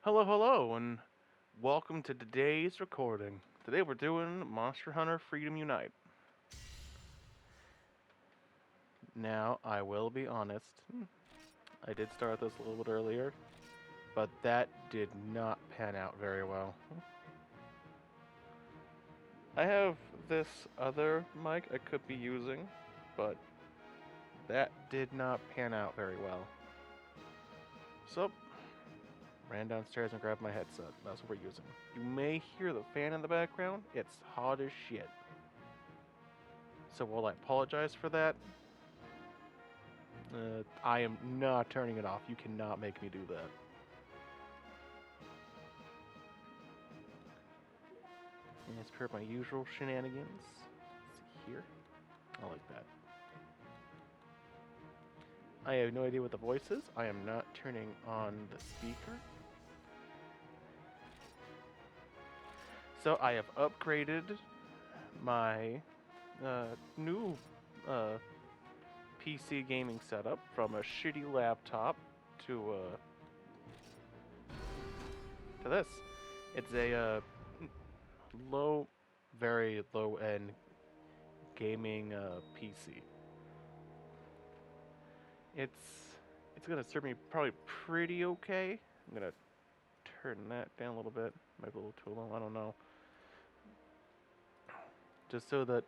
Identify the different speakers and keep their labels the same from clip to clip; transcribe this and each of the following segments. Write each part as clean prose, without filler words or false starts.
Speaker 1: Hello, hello, and welcome to today's recording. Today we're doing Monster Hunter Freedom Unite. Now, I will be honest, I did start this a little bit earlier, but that did not pan out very well. I have this other mic I could be using, but that did not pan out very well. So, ran downstairs and grabbed my headset. That's what we're using. You may hear the fan in the background. It's hot as shit. So while I apologize for that, I am not turning it off. You cannot make me do that. And as per my usual shenanigans, let's see here. I like that. I have no idea what the voice is. I am not turning on the speaker. So I have upgraded my new PC gaming setup from a shitty laptop to this. It's a very low end gaming PC. It's gonna serve me probably pretty okay. I'm gonna turn that down a little bit. Might be a little too low. I don't know. Just so that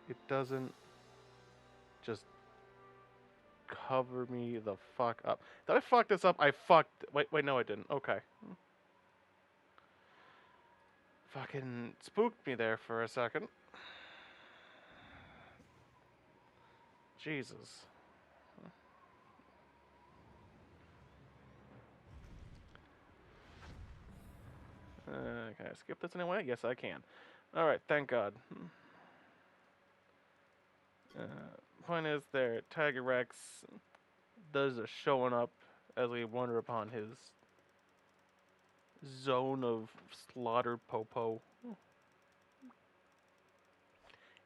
Speaker 1: it doesn't just cover me the fuck up. Did I fuck this up? I fucked. Wait, no, I didn't. Okay. Fucking spooked me there for a second. Jesus. Can I skip this anyway? Yes, I can. Alright, thank God. Point is there, Tiger Rex does a showing up as we wander upon his zone of slaughtered popo.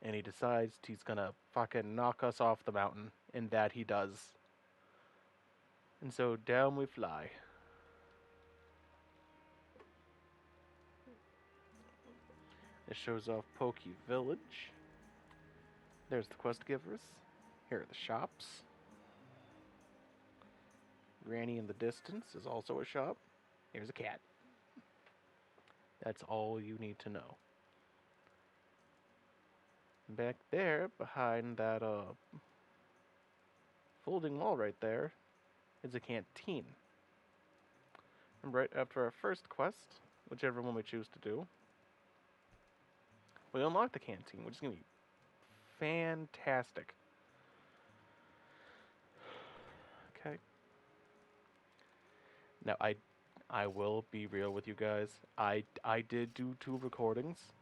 Speaker 1: And he decides he's gonna fucking knock us off the mountain, and that he does. And so down we fly. It shows off Pokey Village. There's the quest givers. Here are the shops. Granny in the distance is also a shop. Here's a cat. That's all you need to know. Back there, behind that folding wall right there, is a canteen. And right after our first quest, whichever one we choose to do, we unlock the canteen, which is going to be fantastic. Okay. Now, I will be real with you guys. I did do 2 recordings,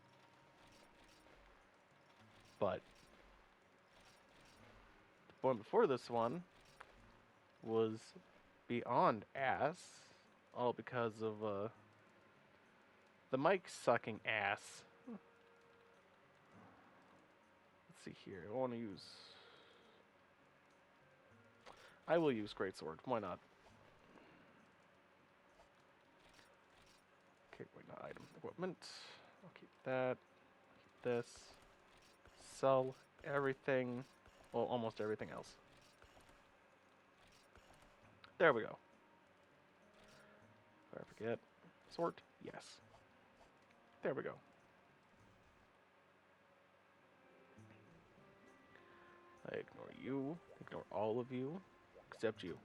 Speaker 1: but the one before this one was beyond ass, all because of the mic sucking ass. Let's see here. I will use Greatsword. Why not? Okay, wait, not item. Equipment. I'll keep that. Keep this. Sell everything. Well, almost everything else. There we go. If I forget. Sort? Yes. There we go. I ignore you. Ignore all of you. Except you.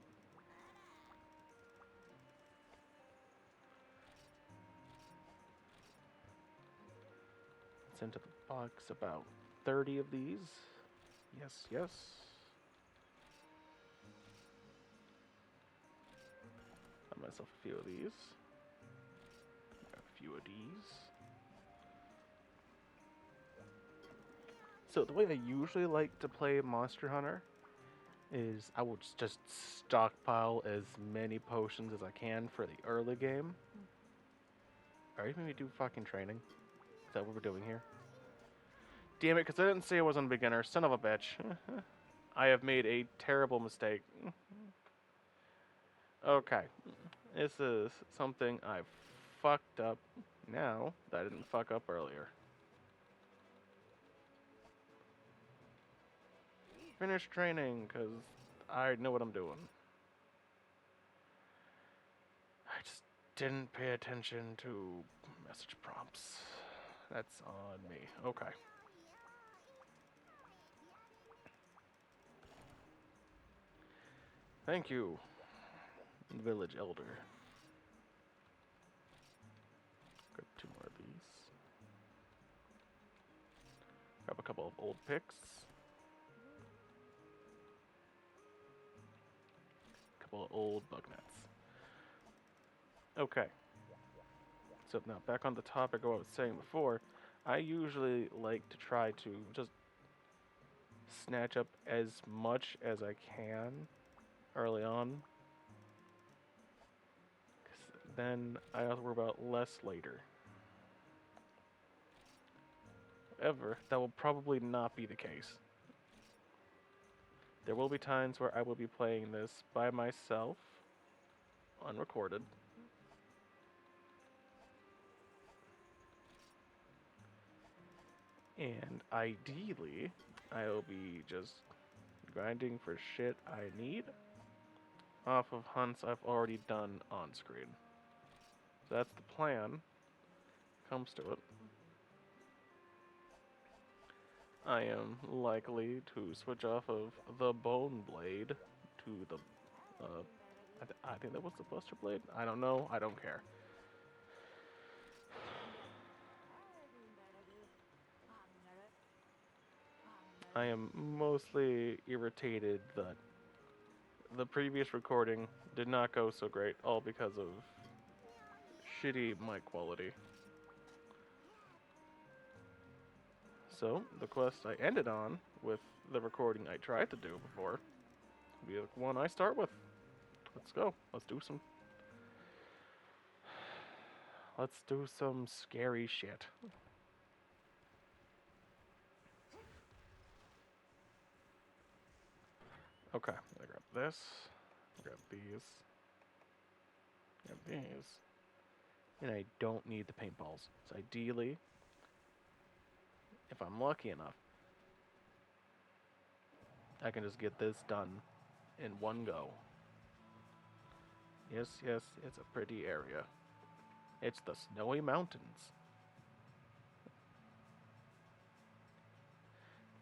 Speaker 1: Sent to the box about 30 of these. Yes, yes. Got myself a few of these. Got a few of these. So the way I usually like to play Monster Hunter is I will just stockpile as many potions as I can for the early game. Are you making me do fucking training? Is that what we're doing here? Damn it, because I didn't say I wasn't a beginner. Son of a bitch. I have made a terrible mistake. Okay. This is something I fucked up now that I didn't fuck up earlier. Finish training, because I know what I'm doing. I just didn't pay attention to message prompts. That's on me. Okay. Thank you, village elder. Grab 2 more of these. Grab a couple of old picks. Couple of old bug nets. Okay. So now back on the topic of what I was saying before, I usually like to try to just snatch up as much as I can early on. 'Cause then I have to worry about less later. However, that will probably not be the case. There will be times where I will be playing this by myself, unrecorded. And ideally, I'll be just grinding for shit I need off of hunts I've already done on screen. So that's the plan. Comes to it. I am likely to switch off of the Bone Blade to the, I think that was the Buster Blade? I don't know, I don't care. I am mostly irritated that the previous recording did not go so great, all because of shitty mic quality. So, the quest I ended on with the recording I tried to do before will be the one I start with. Let's go. Let's do some scary shit. Okay, I grab this, grab these, grab these, and I don't need the paintballs. So ideally, if I'm lucky enough, I can just get this done in one go. Yes, yes, it's a pretty area. It's the Snowy Mountains.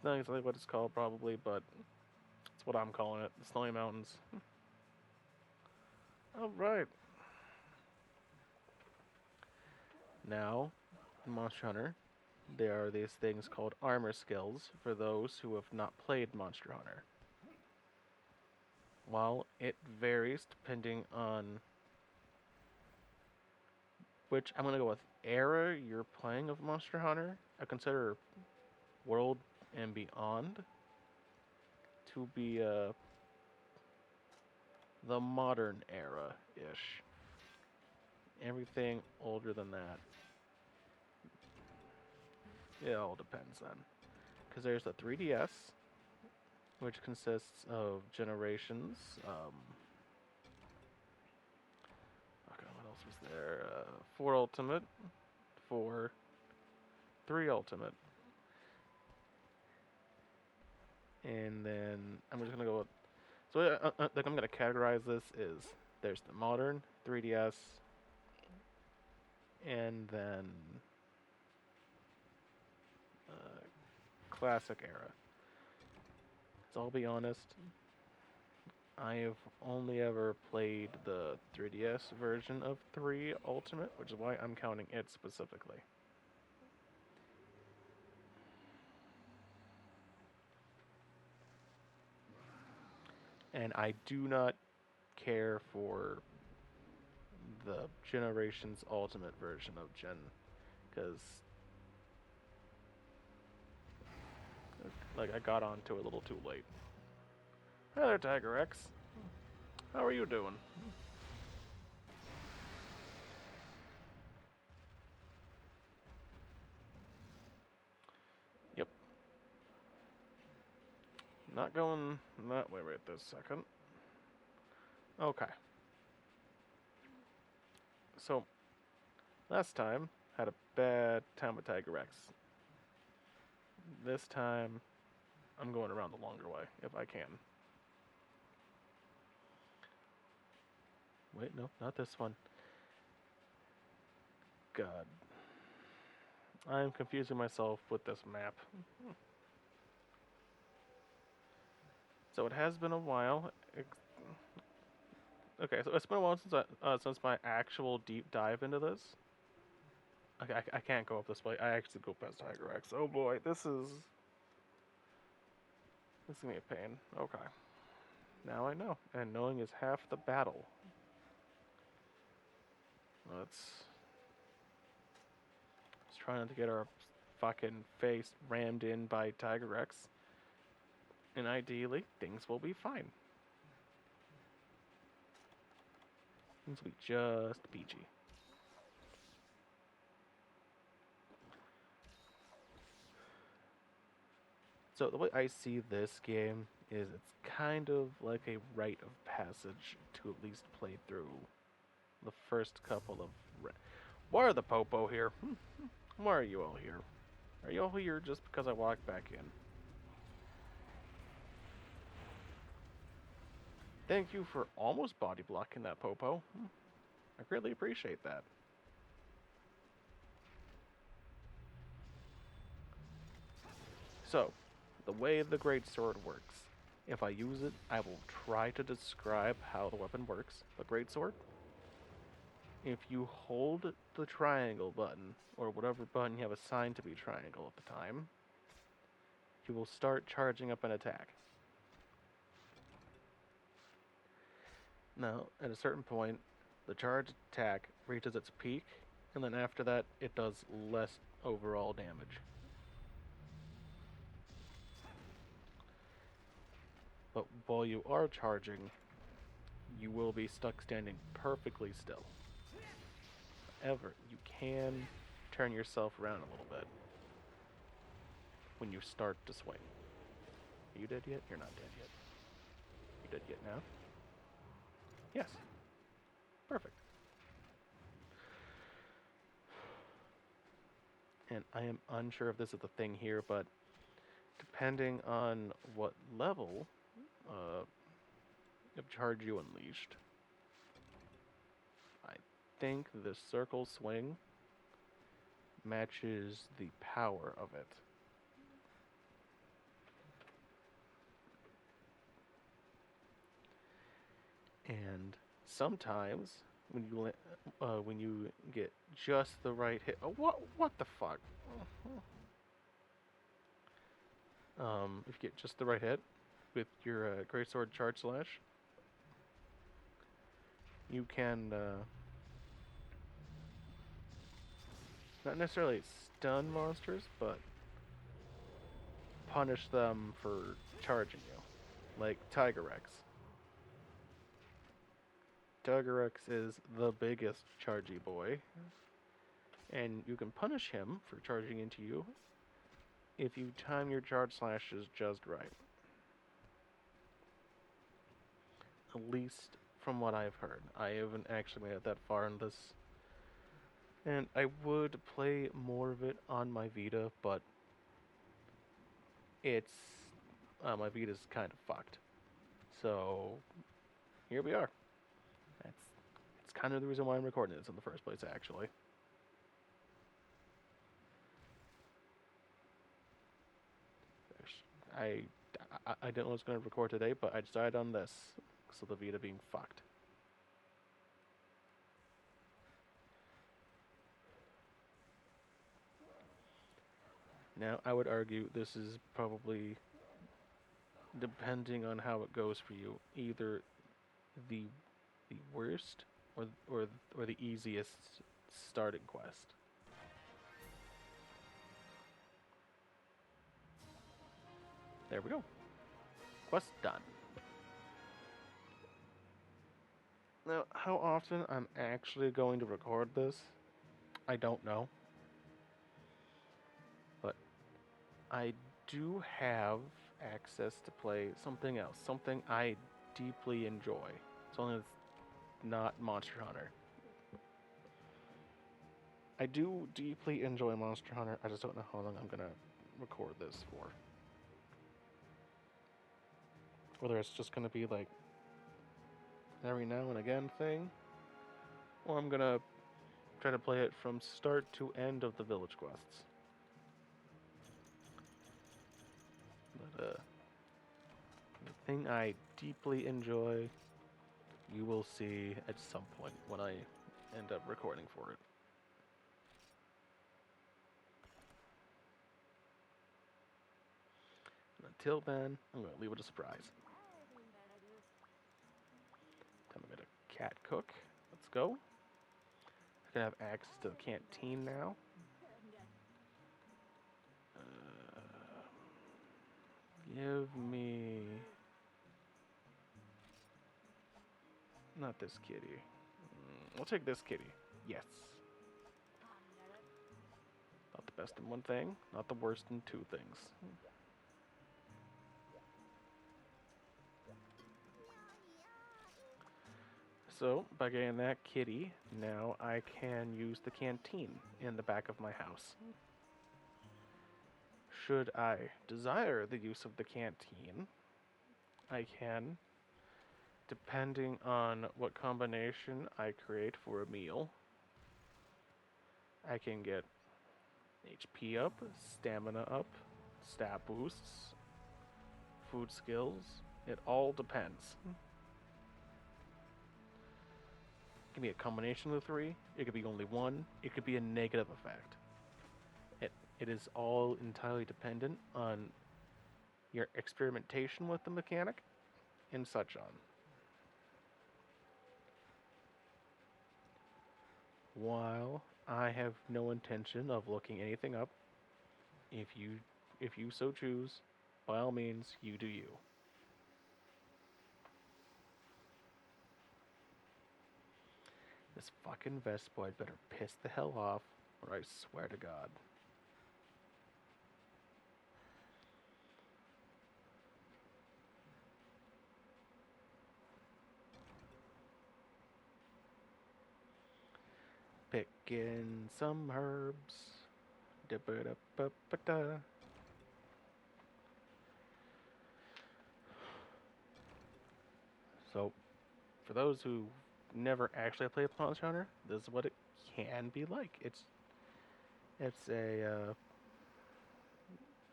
Speaker 1: Not exactly what it's called, probably, but it's what I'm calling it, the Snowy Mountains. Alright. Now, in Monster Hunter, there are these things called armor skills for those who have not played Monster Hunter. While it varies depending on which, I'm going to go with era you're playing of Monster Hunter. I consider World and Beyond to be the modern era-ish. Everything older than that, it all depends then. Because there's the 3DS, which consists of generations. Okay, what else was there? 4 Ultimate, 4, 3 Ultimate. And then I'm just gonna go with, so like I'm gonna categorize this is there's the modern 3DS, and then classic era. So I'll be honest, I have only ever played the 3DS version of 3 Ultimate, which is why I'm counting it specifically. And I do not care for the Generations Ultimate version of Gen, because like I got onto it a little too late. Hi there, Tiger X. How are you doing? Yep. Not going that way right this second. Okay. So, last time, had a bad time with Tiger Rex. This time, I'm going around the longer way, if I can. Wait, no, not this one. God. I'm confusing myself with this map. So it has been a while. Okay, so it's been a while since my actual deep dive into this. Okay, I can't go up this way. I actually go past Tiger X. Oh boy, this is gonna be a pain. Okay, now I know, and knowing is half the battle. Let's try not to get our fucking face rammed in by Tiger X, and ideally things will be fine. Things will be just peachy. So the way I see this game is it's kind of like a rite of passage to at least play through the first couple of... Why are the Popo here? Why are you all here? Are you all here just because I walked back in? Thank you for almost body blocking that Popo. I greatly appreciate that. So, the way the Greatsword works. If I use it, I will try to describe how the weapon works. The Greatsword, if you hold the triangle button, or whatever button you have assigned to be triangle at the time, you will start charging up an attack. Now, at a certain point, the charged attack reaches its peak, and then after that, it does less overall damage. But while you are charging, you will be stuck standing perfectly still. However, you can turn yourself around a little bit when you start to swing. Are you dead yet? You're not dead yet. You dead yet now? Yes. Perfect. And I am unsure if this is the thing here, but depending on what level of charge you unleashed, I think the circle swing matches the power of it. And sometimes when you get just the right hit, what the fuck? If you get just the right hit with your Greatsword Charge Slash, you can not necessarily stun monsters, but punish them for charging you, like Tiger Rex. Tiger Rex is the biggest chargy boy, and you can punish him for charging into you if you time your charge slashes just right. At least from what I've heard. I haven't actually made it that far in this, and I would play more of it on my Vita, but it's my Vita's kind of fucked. So here we are. It's kind of the reason why I'm recording this in the first place, actually. I didn't know I was going to record today, but I decided on this, so the Vita being fucked. Now, I would argue this is probably, depending on how it goes for you, either the worst or the easiest starting quest. There we go. Quest done. Now, how often I'm actually going to record this, I don't know. But I do have access to play something else, something I deeply enjoy. Something that's not Monster Hunter. I do deeply enjoy Monster Hunter. I just don't know how long I'm gonna record this for. Whether it's just gonna be like every now and again thing, or I'm gonna try to play it from start to end of the village quests. But the thing I deeply enjoy, you will see at some point when I end up recording for it. And until then, I'm going to leave it a surprise. Time to get a cat cook. Let's go. I can have access to the canteen now. Give me... Not this kitty. I'll take this kitty. Yes. Not the best in one thing, not the worst in two things. So, by getting that kitty, now I can use the canteen in the back of my house. Should I desire the use of the canteen, I can, depending on what combination I create for a meal. I can get HP up, stamina up, stat boosts, food skills. It all depends. It can be a combination of the three. It could be only one. It could be a negative effect. It is all entirely dependent on your experimentation with the mechanic and such on. While I have no intention of looking anything up, if you so choose, by all means, you do you. This fucking Vespoid better piss the hell off, or I swear to God. Picking some herbs. Da-ba-da-ba-ba-da. So, for those who never actually played Monster Hunter, this is what it can be like. It's a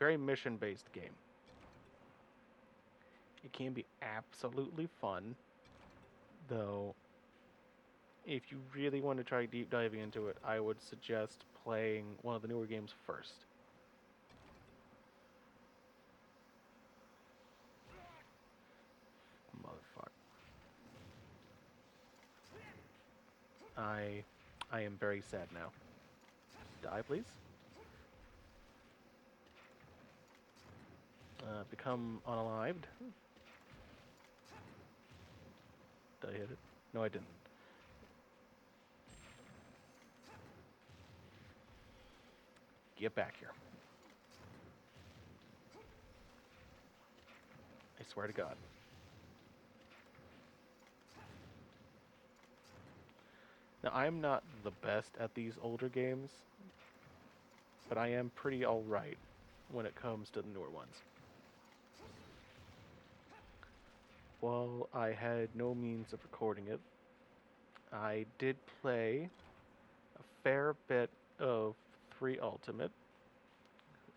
Speaker 1: very mission-based game. It can be absolutely fun, though. If you really want to try deep diving into it, I would suggest playing one of the newer games first. Motherfucker. I am very sad now. Die, please. Become unalived. Did I hit it? No, I didn't. Get back here. I swear to God. Now, I'm not the best at these older games, but I am pretty alright when it comes to the newer ones. While I had no means of recording it, I did play a fair bit of 3 Ultimate,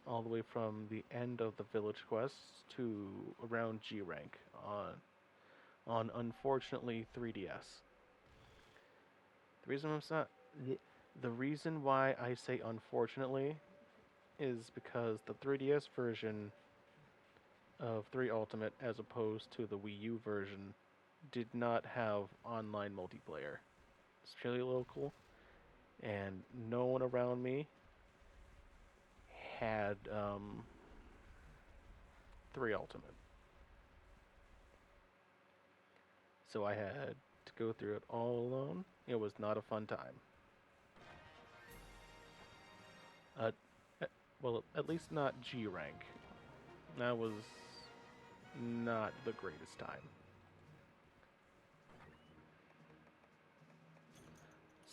Speaker 1: all the way from the end of the village quests to around G rank on unfortunately 3DS. The reason why I say unfortunately is because the 3DS version of 3 Ultimate, as opposed to the Wii U version, did not have online multiplayer. It's purely local, and no one around me had 3 Ultimate. So I had to go through it all alone. It was not a fun time. Well, at least not G rank. That was not the greatest time.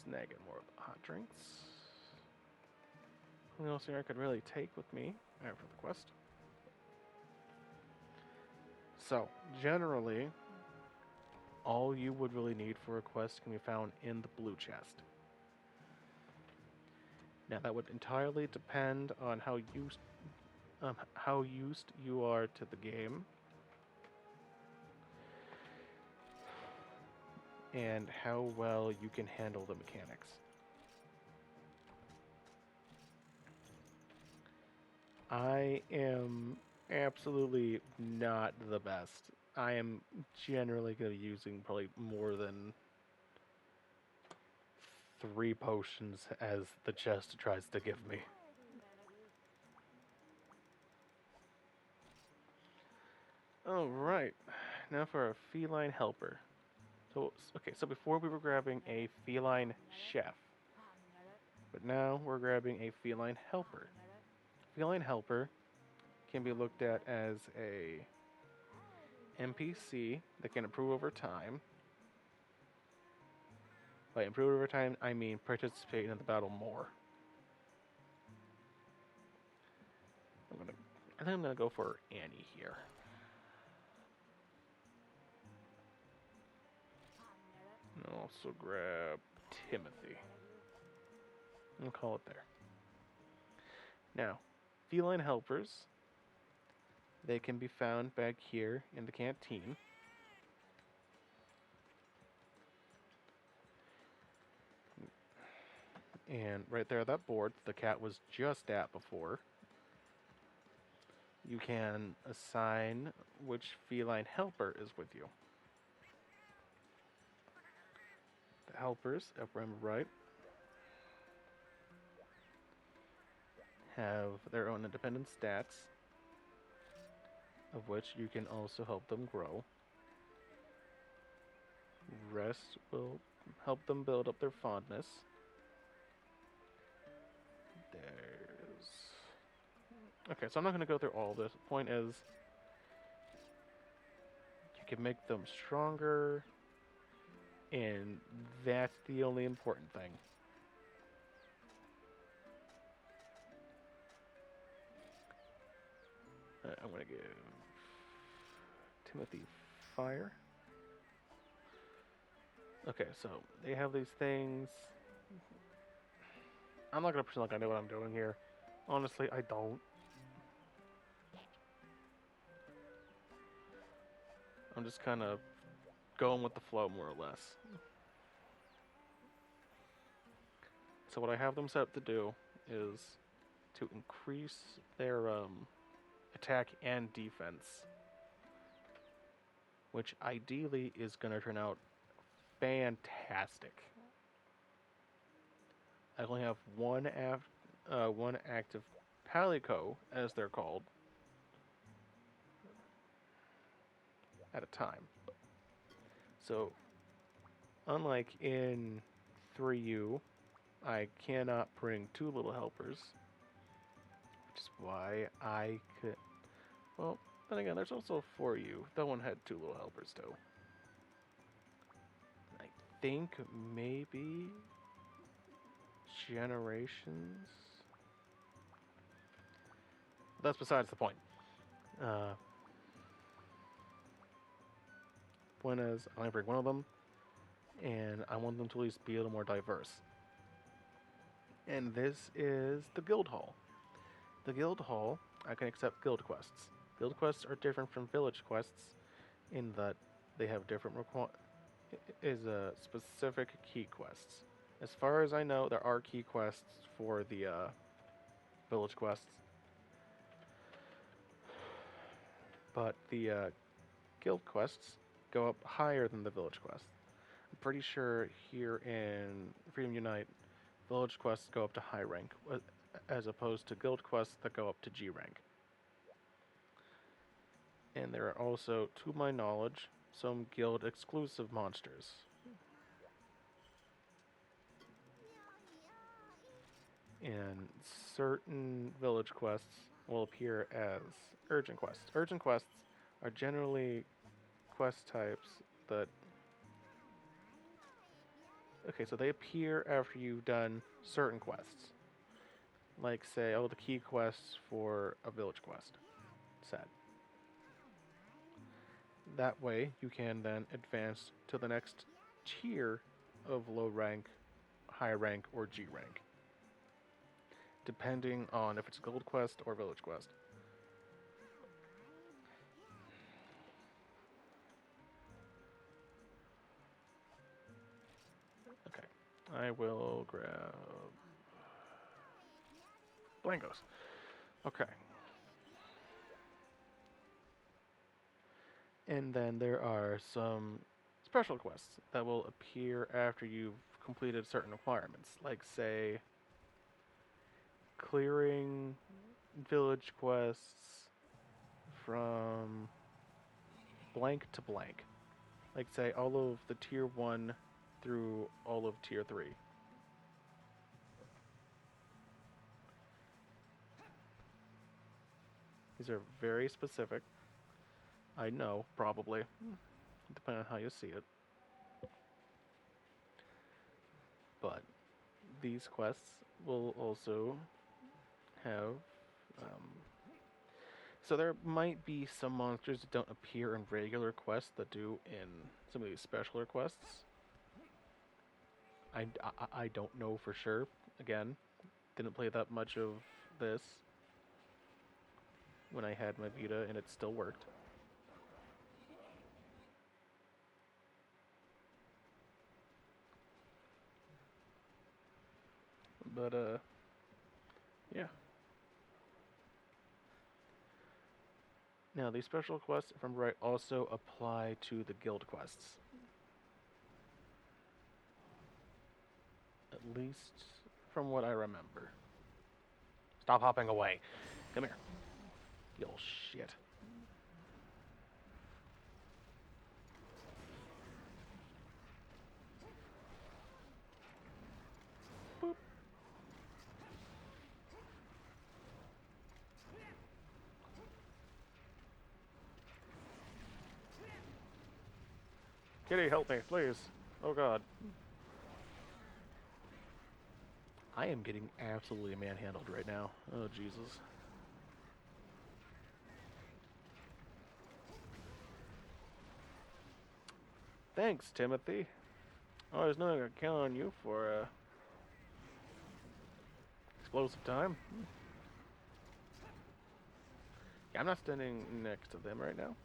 Speaker 1: Snagging more of the hot drinks. Something else here I could really take with me after the quest. So, generally, all you would really need for a quest can be found in the blue chest. Now, that would entirely depend on how used you are to the game and how well you can handle the mechanics. I am absolutely not the best. I am generally going to be using probably more than 3 potions as the chest tries to give me. Alright, now for a feline helper. So before we were grabbing a feline chef, but now we're grabbing a feline helper. Feline helper can be looked at as a NPC that can improve over time. By improve over time, I mean participate in the battle more. I think I'm gonna go for Annie here. And I'll also grab Timothy. We'll call it there. Now, feline helpers, they can be found back here in the canteen. And right there, that board the cat was just at before, you can assign which feline helper is with you. The helpers, if I remember right, have their own independent stats, of which you can also help them grow. Rest will help them build up their fondness. Okay, so I'm not going to go through all this. The point is, you can make them stronger, and that's the only important thing. I'm going to give Timothy fire. Okay, so they have these things. I'm not going to pretend like I know what I'm doing here. Honestly, I don't. I'm just kind of going with the flow, more or less. So what I have them set up to do is to increase their attack and defense, which ideally is going to turn out fantastic. I only have one active Palico, as they're called, at a time. So, unlike in 3U, I cannot bring 2 little helpers, which is why I could... Well, then again, there's also 4U. That one had 2 little helpers, too. I think maybe Generations? That's besides the point. Point is, I only bring one of them, and I want them to at least be a little more diverse. And this is the Guild Hall. The Guild Hall, I can accept guild quests. Guild quests are different from village quests in that they have different specific key quests. As far as I know, there are key quests for the village quests, but the guild quests go up higher than the village quests. I'm pretty sure here in Freedom Unite, village quests go up to high rank, as opposed to guild quests that go up to G rank. And there are also, to my knowledge, some guild exclusive monsters. And certain village quests will appear as urgent quests. Urgent quests are generally quest types that... Okay, so they appear after you've done certain quests. Like, say, oh, the key quests for a village quest set. That way, you can then advance to the next tier of low rank, high rank, or G rank, depending on if it's gold quest or village quest. Okay, I will grab Blankos. Okay. And then there are some special quests that will appear after you've completed certain requirements, like, say, clearing village quests from blank to blank. Like, say, all of the tier 1 through all of tier 3. These are very specific. I know, probably, depending on how you see it. But these quests will also have. So there might be some monsters that don't appear in regular quests that do in some of these special quests. I don't know for sure. Again, didn't play that much of this when I had my Vita and it still worked. But, yeah. Now, these special quests, if I'm right, also apply to the guild quests. At least from what I remember. Stop hopping away. Come here. You little shit. Boop. Kitty, help me, please. Oh god. I am getting absolutely manhandled right now. Oh, Jesus. Thanks, Timothy. I always knew I could count on you for, explosive time. Yeah, I'm not standing next to them right now.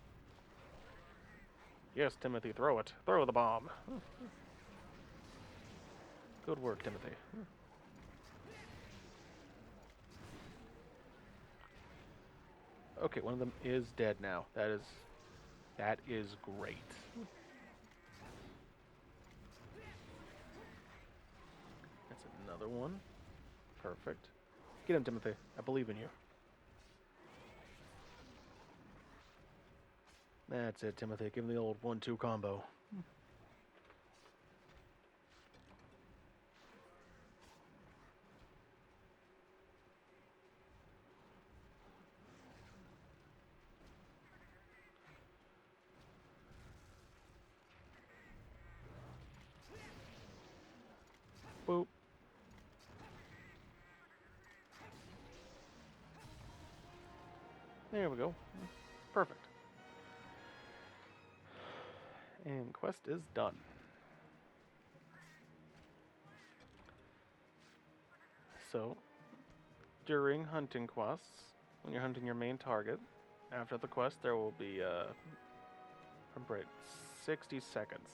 Speaker 1: Yes, Timothy, throw it. Throw the bomb. Good work, Timothy. Okay, one of them is dead now. That is great. That's another one. Perfect. Get him, Timothy. I believe in you. That's it, Timothy. Give him the old 1-2 combo. Boop. There we go. Perfect. And quest is done. So, during hunting quests, when you're hunting your main target, after the quest there will be, right, 60 seconds.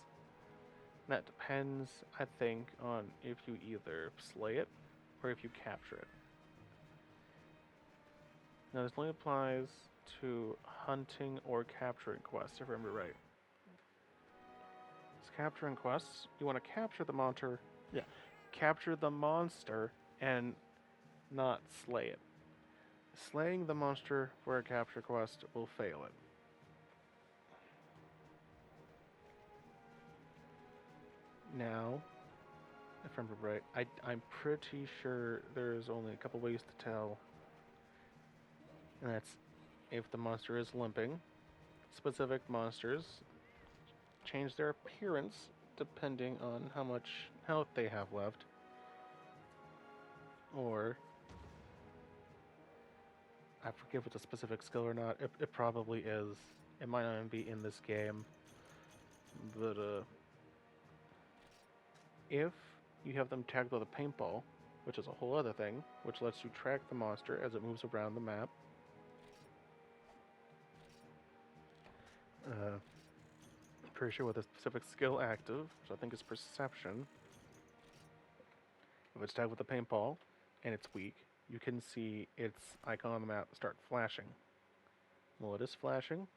Speaker 1: That depends, I think, on if you either slay it or if you capture it. Now, this only applies to hunting or capturing quests, if I remember right. It's capturing quests. You want to capture the monster. Yeah, capture the monster and not slay it. Slaying the monster for a capture quest will fail it. Now, if I remember right, I'm pretty sure there's only a couple ways to tell. And that's if the monster is limping. Specific monsters change their appearance depending on how much health they have left. Or I forget if it's a specific skill or not. It probably is. It might not even be in this game. But if you have them tagged with a paintball, which is a whole other thing, which lets you track the monster as it moves around the map. I'm pretty sure with a specific skill active, which I think is perception. If it's tagged with a paintball and it's weak, you can see its icon on the map start flashing. Well, it is flashing.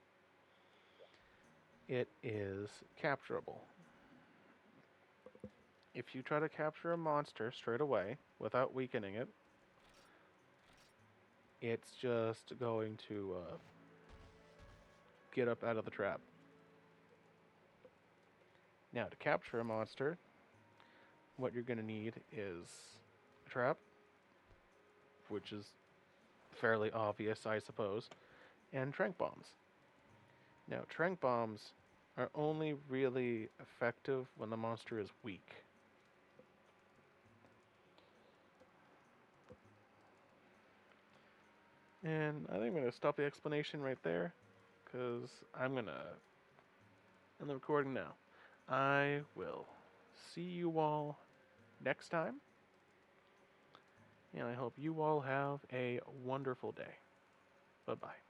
Speaker 1: It is capturable. If you try to capture a monster straight away without weakening it, it's just going to get up out of the trap. Now, to capture a monster, what you're going to need is a trap, which is fairly obvious, I suppose, and tranq bombs. Now, tranq bombs are only really effective when the monster is weak. And I think I'm going to stop the explanation right there, because I'm going to end the recording now. I will see you all next time, and I hope you all have a wonderful day. Bye-bye.